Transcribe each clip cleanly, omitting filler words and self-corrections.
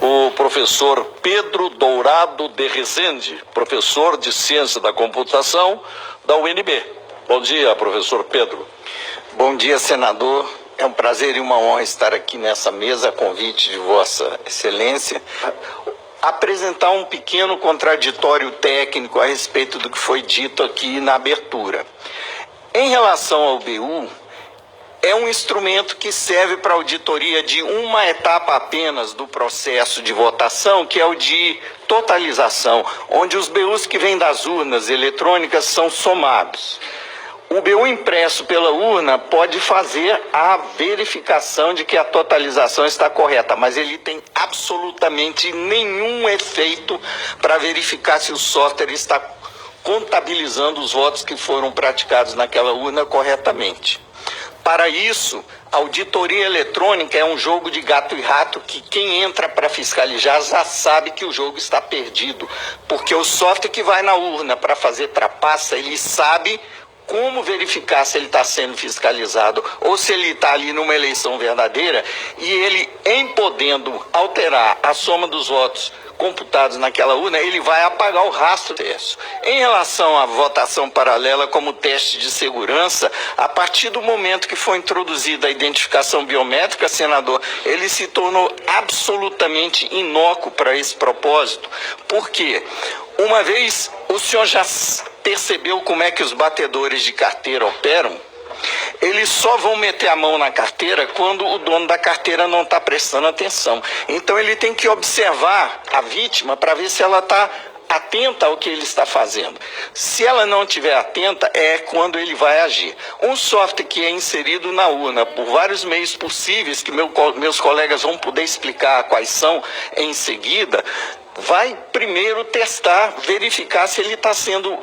o professor Pedro Dourado de Rezende, professor de Ciência da Computação da UNB. Bom dia, professor Pedro. Bom dia, senador. É um prazer e uma honra estar aqui nessa mesa a convite de Vossa Excelência. Apresentar um pequeno contraditório técnico a respeito do que foi dito aqui na abertura. Em relação ao BU, é um instrumento que serve para auditoria de uma etapa apenas do processo de votação, que é o de totalização, onde os BUs que vêm das urnas eletrônicas são somados. O BU impresso pela urna pode fazer a verificação de que a totalização está correta, mas ele tem absolutamente nenhum efeito para verificar se o software está contabilizando os votos que foram praticados naquela urna corretamente. Para isso, a auditoria eletrônica é um jogo de gato e rato que quem entra para fiscalizar já sabe que o jogo está perdido, porque o software que vai na urna para fazer trapaça, ele sabe como verificar se ele está sendo fiscalizado ou se ele está ali numa eleição verdadeira, e ele, em podendo alterar a soma dos votos computados naquela urna, ele vai apagar o rastro disso. Em relação à votação paralela como teste de segurança, a partir do momento que foi introduzida a identificação biométrica, senador, ele se tornou absolutamente inócuo para esse propósito. Por quê? Uma vez o senhor já percebeu como é que os batedores de carteira operam? Eles só vão meter a mão na carteira quando o dono da carteira não está prestando atenção. Então ele tem que observar a vítima para ver se ela está atenta ao que ele está fazendo. Se ela não estiver atenta, é quando ele vai agir. Um software que é inserido na urna por vários meios possíveis, que meus colegas vão poder explicar quais são em seguida, vai primeiro testar, verificar se ele está sendo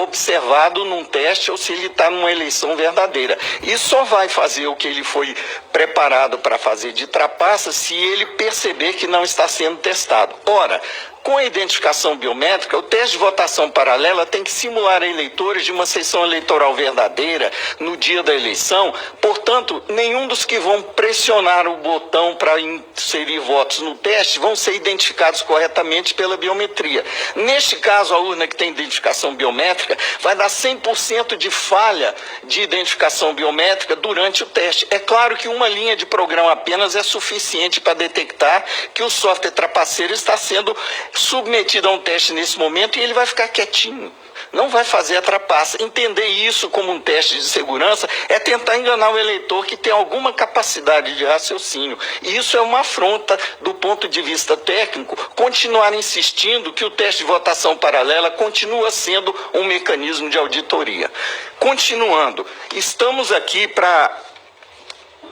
observado num teste ou se ele está numa eleição verdadeira. E só vai fazer o que ele foi preparado para fazer de trapaça se ele perceber que não está sendo testado. Ora, com a identificação biométrica, o teste de votação paralela tem que simular eleitores de uma sessão eleitoral verdadeira no dia da eleição. Portanto, nenhum dos que vão pressionar o botão para inserir votos no teste vão ser identificados corretamente pela biometria. Neste caso, a urna que tem identificação biométrica vai dar 100% de falha de identificação biométrica durante o teste. É claro que uma linha de programa apenas é suficiente para detectar que o software trapaceiro está sendo submetido a um teste nesse momento e ele vai ficar quietinho, não vai fazer a trapaça. Entender isso como um teste de segurança é tentar enganar o eleitor que tem alguma capacidade de raciocínio. E isso é uma afronta do ponto de vista técnico, continuar insistindo que o teste de votação paralela continua sendo um mecanismo de auditoria. Continuando, estamos aqui para...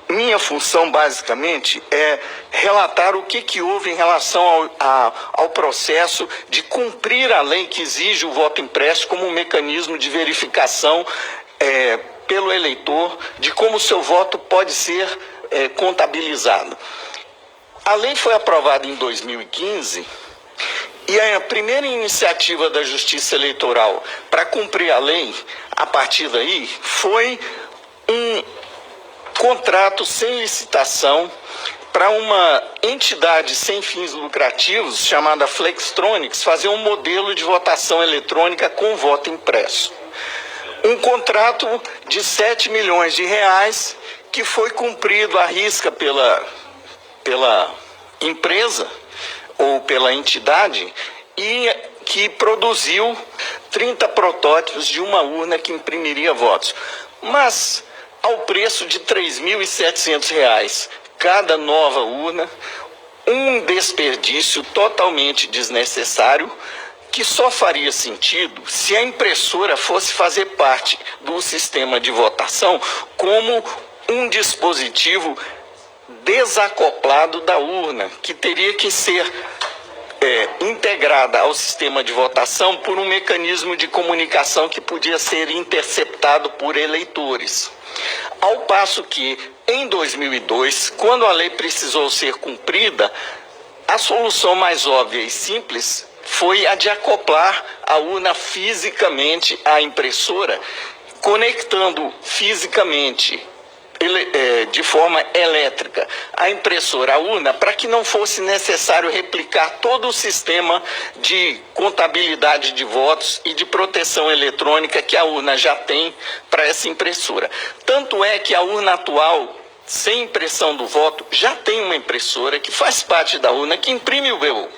Minha função, basicamente, é relatar o que houve em relação ao processo de cumprir a lei que exige o voto impresso como um mecanismo de verificação pelo eleitor de como o seu voto pode ser contabilizado. A lei foi aprovada em 2015 e a primeira iniciativa da Justiça Eleitoral para cumprir a lei, a partir daí, foi um contrato sem licitação para uma entidade sem fins lucrativos chamada Flextronics fazer um modelo de votação eletrônica com voto impresso. Um contrato de 7 milhões de reais que foi cumprido à risca pela empresa ou pela entidade e que produziu 30 protótipos de uma urna que imprimiria votos. Mas ao preço de R$ 3.700 cada nova urna, um desperdício totalmente desnecessário, que só faria sentido se a impressora fosse fazer parte do sistema de votação como um dispositivo desacoplado da urna, que teria que ser integrada ao sistema de votação por um mecanismo de comunicação que podia ser interceptado por eleitores. Ao passo que, em 2002, quando a lei precisou ser cumprida, a solução mais óbvia e simples foi a de acoplar a urna fisicamente à impressora, conectando fisicamente de forma elétrica a impressora a urna, para que não fosse necessário replicar todo o sistema de contabilidade de votos e de proteção eletrônica que a urna já tem para essa impressora. Tanto é que a urna atual, sem impressão do voto, já tem uma impressora que faz parte da urna, que imprime o VU.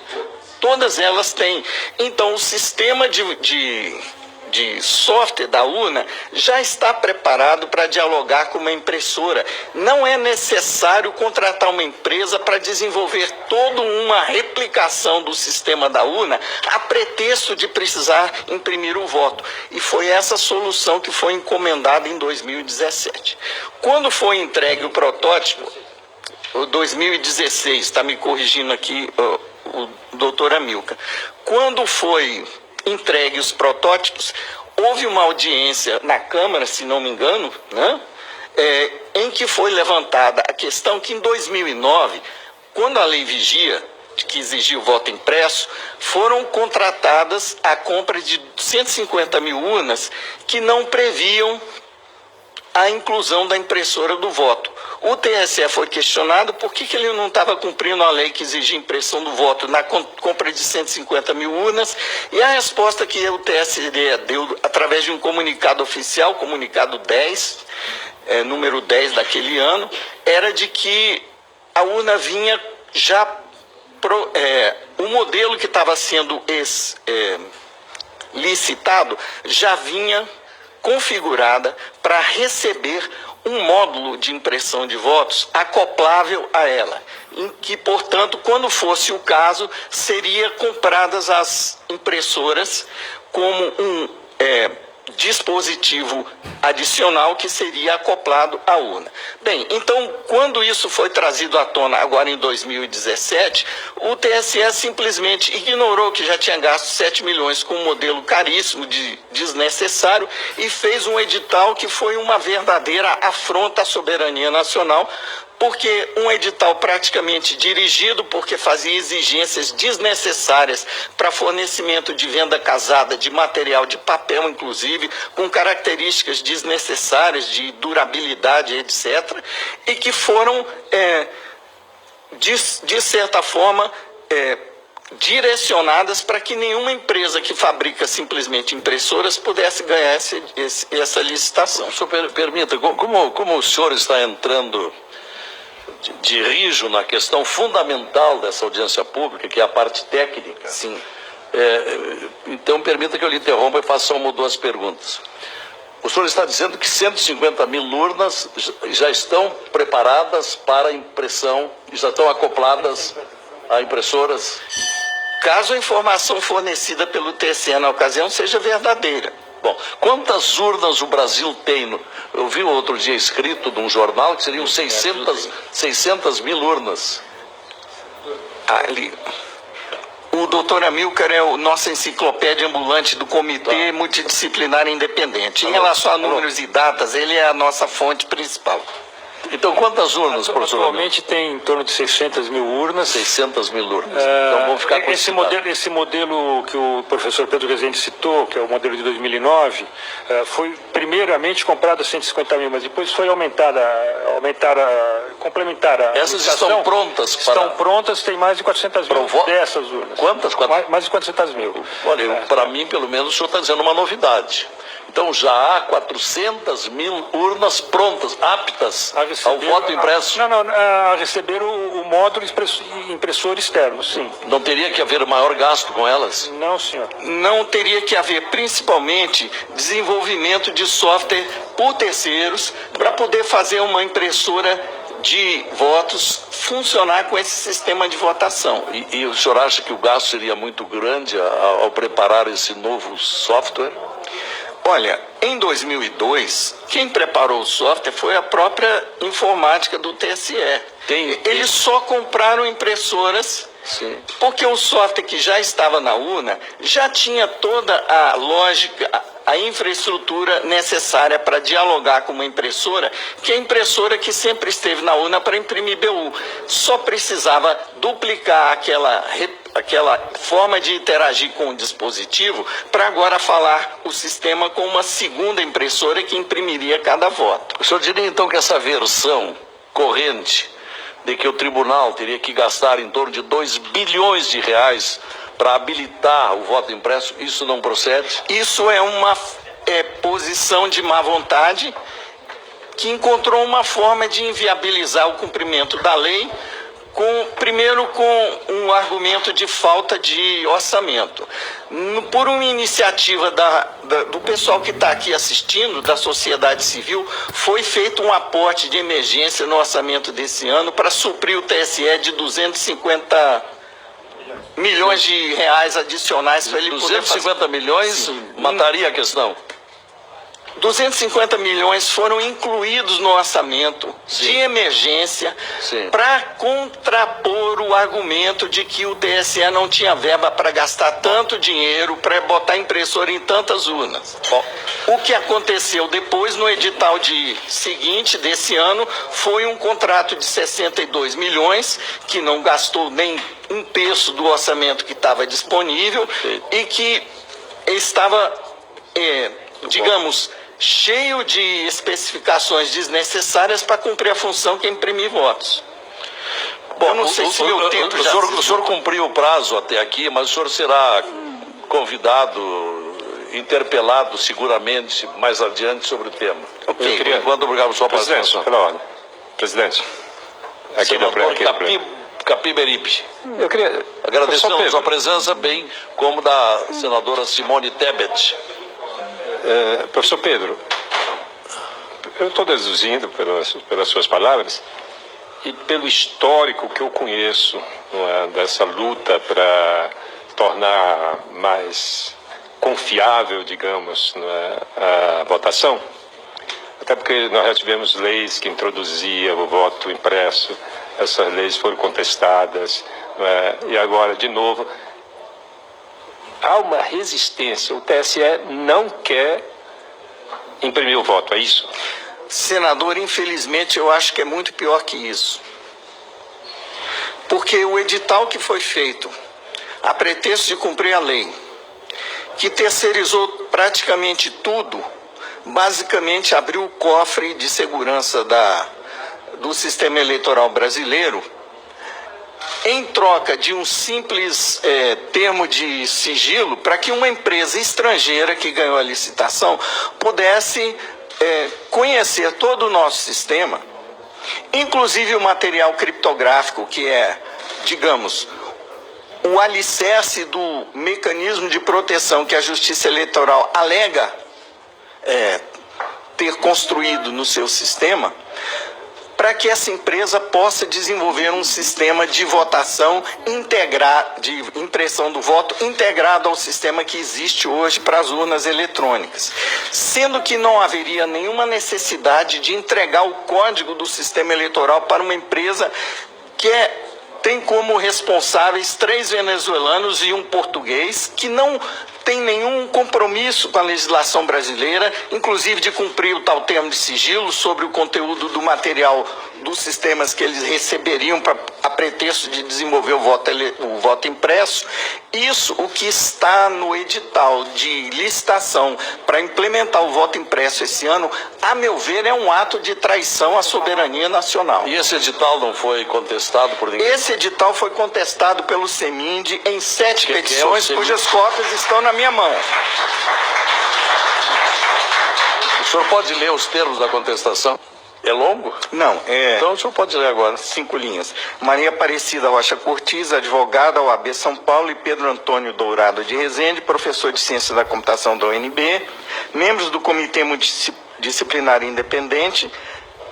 Todas elas têm. Então, o sistema de software da urna já está preparado para dialogar com uma impressora. Não é necessário contratar uma empresa para desenvolver toda uma replicação do sistema da urna a pretexto de precisar imprimir o voto. E foi essa solução que foi encomendada em 2017. Quando foi entregue o protótipo, o 2016, está me corrigindo aqui o doutor Amilcar, quando foi entregue os protótipos, houve uma audiência na Câmara, se não me engano, né, em que foi levantada a questão que em 2009, quando a Lei Vigia, que exigia o voto impresso, foram contratadas a compra de 150 mil urnas que não previam a inclusão da impressora do voto. O TSE foi questionado por que ele não estava cumprindo a lei que exigia impressão do voto na compra de 150 mil urnas, e a resposta que o TSE deu através de um comunicado oficial, comunicado 10, número 10 daquele ano, era de que a urna vinha já, o modelo que estava sendo licitado já vinha configurada para receber um módulo de impressão de votos acoplável a ela, em que, portanto, quando fosse o caso, seria compradas as impressoras como um dispositivo adicional que seria acoplado à urna. Bem, então, quando isso foi trazido à tona agora em 2017, o TSE simplesmente ignorou que já tinha gasto 7 milhões com um modelo caríssimo, desnecessário, e fez um edital que foi uma verdadeira afronta à soberania nacional, porque um edital praticamente dirigido, porque fazia exigências desnecessárias para fornecimento de venda casada de material de papel, inclusive, com características desnecessárias de durabilidade, etc., e que foram, de certa forma, direcionadas para que nenhuma empresa que fabrica simplesmente impressoras pudesse ganhar essa licitação. O senhor permita, como o senhor está entrando de rijo na questão fundamental dessa audiência pública, que é a parte técnica. Sim. Então, permita que eu lhe interrompa e faça uma ou duas perguntas. O senhor está dizendo que 150 mil urnas já estão preparadas para impressão, já estão acopladas a impressoras? Caso a informação fornecida pelo TSE na ocasião seja verdadeira. Bom, quantas urnas o Brasil tem? Eu vi outro dia escrito num jornal que seriam 600 mil urnas. Ali. O doutor Amilcar é a nossa enciclopédia ambulante do Comitê Multidisciplinar Independente. Em relação a números e datas, ele é a nossa fonte principal. Então, quantas urnas, professor? Atualmente tem em torno de 600 mil urnas. 600 mil urnas. Então, vamos ficar com esse modelo que o professor Pedro Rezende citou, que é o modelo de 2009, foi primeiramente comprado a 150 mil, mas depois foi complementar a Essas estão prontas para... Estão prontas, tem mais de 400 mil dessas urnas. Quantas? Mais de 400 mil. Olha, para mim, pelo menos, o senhor está dizendo uma novidade. Então já há 400 mil urnas prontas, aptas ao voto impresso? Não, a receber o módulo impressor externo, sim. Não teria que haver maior gasto com elas? Não, senhor. Não teria que haver, principalmente, desenvolvimento de software por terceiros para poder fazer uma impressora de votos funcionar com esse sistema de votação. E o senhor acha que o gasto seria muito grande ao preparar esse novo software? Olha, em 2002, quem preparou o software foi a própria informática do TSE. Eles só compraram impressoras, sim, porque o software que já estava na urna já tinha toda a lógica, a infraestrutura necessária para dialogar com uma impressora, que é a impressora que sempre esteve na urna para imprimir BU. Só precisava duplicar aquela forma de interagir com o dispositivo para agora falar o sistema com uma segunda impressora que imprimiria cada voto. O senhor diria então que essa versão corrente de que o tribunal teria que gastar em torno de 2 bilhões de reais para habilitar o voto impresso, isso não procede? Isso é uma posição de má vontade que encontrou uma forma de inviabilizar o cumprimento da lei, primeiro com um argumento de falta de orçamento. Por uma iniciativa do pessoal que está aqui assistindo, da sociedade civil, foi feito um aporte de emergência no orçamento desse ano para suprir o TSE de 250 milhões de reais adicionais para ele poder 250 milhões mataria a questão. 250 milhões foram incluídos no orçamento de emergência para contrapor o argumento de que o TSE não tinha verba para gastar tanto dinheiro para botar impressora em tantas urnas. O que aconteceu depois no edital seguinte desse ano foi um contrato de 62 milhões que não gastou nem um terço do orçamento que estava disponível e que estava, digamos, cheio de especificações desnecessárias para cumprir a função que é imprimir votos. Bom, eu não sei se meu tempo já... O senhor cumpriu o prazo até aqui, mas o senhor será convidado, interpelado seguramente mais adiante sobre o tema. Ok. Por enquanto, obrigado por sua participação. Pela ordem. Presidente. Aqui Capiberibe. Eu queria... Agradecemos a sua presença, bem como da senadora Simone Tebet. Professor Pedro, eu estou deduzindo pelas suas palavras e pelo histórico que eu conheço, dessa luta para tornar mais confiável, digamos, a votação, até porque nós já tivemos leis que introduziam o voto impresso, essas leis foram contestadas, e agora, de novo, há uma resistência. O TSE não quer imprimir o voto, é isso? Senador, infelizmente eu acho que é muito pior que isso. Porque o edital que foi feito a pretexto de cumprir a lei, que terceirizou praticamente tudo, basicamente abriu o cofre de segurança do sistema eleitoral brasileiro, em troca de um simples termo de sigilo, para que uma empresa estrangeira que ganhou a licitação pudesse conhecer todo o nosso sistema, inclusive o material criptográfico, que é, digamos, o alicerce do mecanismo de proteção que a Justiça Eleitoral alega ter construído no seu sistema, para que essa empresa possa desenvolver um sistema de votação de impressão do voto integrado ao sistema que existe hoje para as urnas eletrônicas. Sendo que não haveria nenhuma necessidade de entregar o código do sistema eleitoral para uma empresa que tem como responsáveis 3 venezuelanos e um português, que não tem nenhum compromisso com a legislação brasileira, inclusive de cumprir o tal termo de sigilo sobre o conteúdo do material dos sistemas que eles receberiam a pretexto de desenvolver o voto impresso. Isso, o que está no edital de licitação para implementar o voto impresso esse ano, a meu ver, é um ato de traição à soberania nacional. E esse edital não foi contestado por ninguém? Esse edital foi contestado pelo CEMIND em 7 petições, cujas cópias estão na minha mão. O senhor pode ler os termos da contestação? É longo? Não, Então o senhor pode ler agora. 5 linhas. Maria Aparecida Rocha Cortiz, advogada, OAB São Paulo, e Pedro Antônio Dourado de Rezende, professor de Ciência da Computação da UNB, membros do Comitê Multidisciplinar Independente,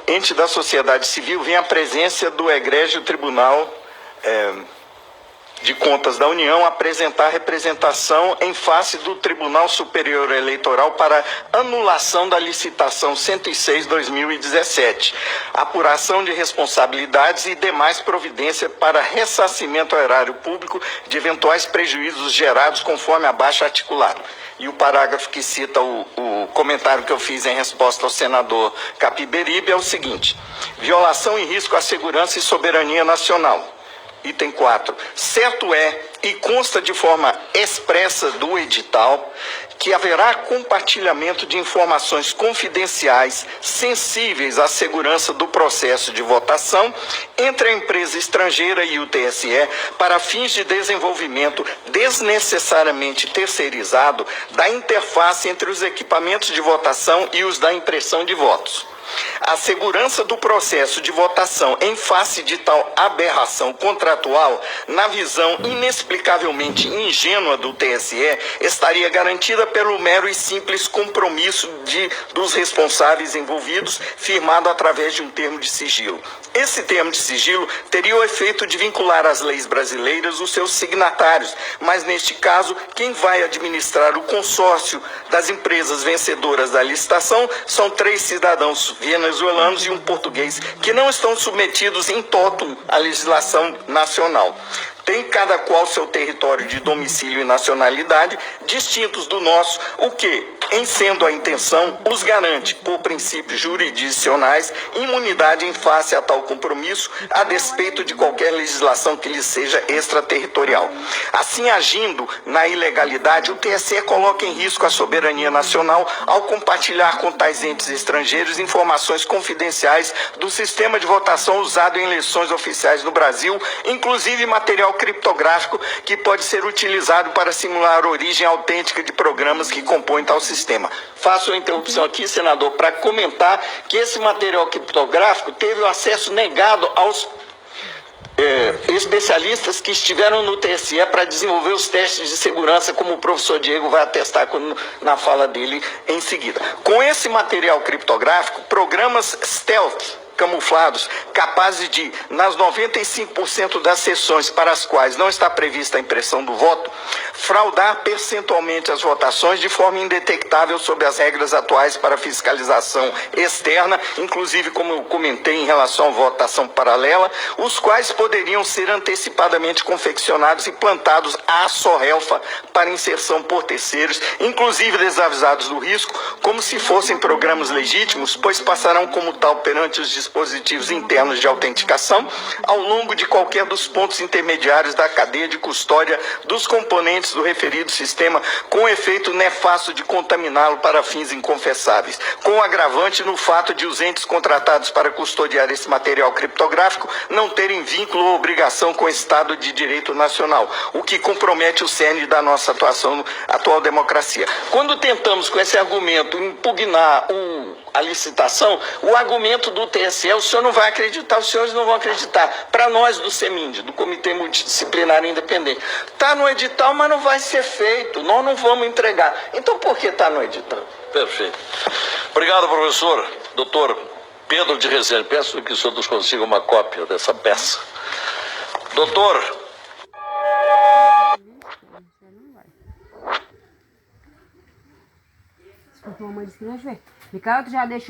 ente da sociedade civil, vem à presença do egrégio Tribunal de Contas da União apresentar representação em face do Tribunal Superior Eleitoral para anulação da licitação 106/2017, apuração de responsabilidades e demais providências para ressarcimento ao erário público de eventuais prejuízos gerados conforme abaixo articulado. E o parágrafo que cita o comentário que eu fiz em resposta ao senador Capiberibe é o seguinte: violação e risco à segurança e soberania nacional. Item 4. Certo é e consta de forma expressa do edital que haverá compartilhamento de informações confidenciais sensíveis à segurança do processo de votação entre a empresa estrangeira e o TSE para fins de desenvolvimento desnecessariamente terceirizado da interface entre os equipamentos de votação e os da impressão de votos. A segurança do processo de votação em face de tal aberração contratual, na visão inexplicavelmente ingênua do TSE, estaria garantida pelo mero e simples compromisso dos responsáveis envolvidos, firmado através de um termo de sigilo. Esse termo de sigilo teria o efeito de vincular às leis brasileiras os seus signatários, mas neste caso, quem vai administrar o consórcio das empresas vencedoras da licitação são 3 cidadãos venezuelanos e um português, que não estão submetidos em toto à legislação nacional. Tem cada qual seu território de domicílio e nacionalidade distintos do nosso, o que, em sendo a intenção, os garante, por princípios jurisdicionais, imunidade em face a tal compromisso, a despeito de qualquer legislação que lhe seja extraterritorial. Assim, agindo na ilegalidade, o TSE coloca em risco a soberania nacional ao compartilhar com tais entes estrangeiros informações confidenciais do sistema de votação usado em eleições oficiais no Brasil, inclusive material criptográfico que pode ser utilizado para simular a origem autêntica de programas que compõem tal sistema. Faço a interrupção aqui, senador, para comentar que esse material criptográfico teve o acesso negado aos especialistas que estiveram no TSE para desenvolver os testes de segurança, como o professor Diego vai atestar na fala dele em seguida. Com esse material criptográfico, programas stealth, camuflados, capazes de, nas 95% das sessões para as quais não está prevista a impressão do voto, fraudar percentualmente as votações de forma indetectável sob as regras atuais para fiscalização externa, inclusive, como eu comentei, em relação à votação paralela, os quais poderiam ser antecipadamente confeccionados e plantados à sorrelfa para inserção por terceiros, inclusive desavisados do risco, como se fossem programas legítimos, pois passarão como tal perante os dispositivos internos de autenticação ao longo de qualquer dos pontos intermediários da cadeia de custódia dos componentes do referido sistema, com efeito nefasto de contaminá-lo para fins inconfessáveis, com agravante no fato de os entes contratados para custodiar esse material criptográfico não terem vínculo ou obrigação com o Estado de Direito Nacional, o que compromete o cerne da nossa atual democracia. Quando tentamos com esse argumento impugnar a licitação, o argumento do TSE, o senhor não vai acreditar, os senhores não vão acreditar. Para nós do CEMIND, do Comitê Multidisciplinar Independente, está no edital, mas não vai ser feito, nós não vamos entregar. Então por que está no edital? Perfeito. Obrigado, professor. Doutor Pedro de Rezende, peço que o senhor nos consiga uma cópia dessa peça. Doutor. Ricardo já deixou